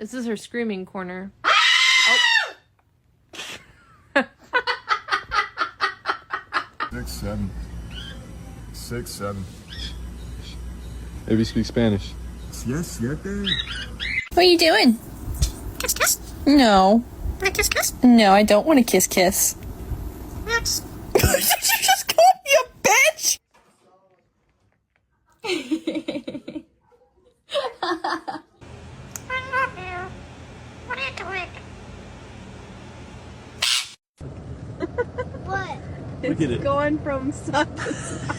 This is her screaming corner. Oh. 6, 7. 6, 7. Maybe speak Spanish. Yes, 7. What are you doing? Kiss, kiss. No. Want to kiss, kiss? No, I don't want to kiss kiss. Yes. Did you just call me a bitch? I love you. What are you doing? What? Look at it. Going from side to side.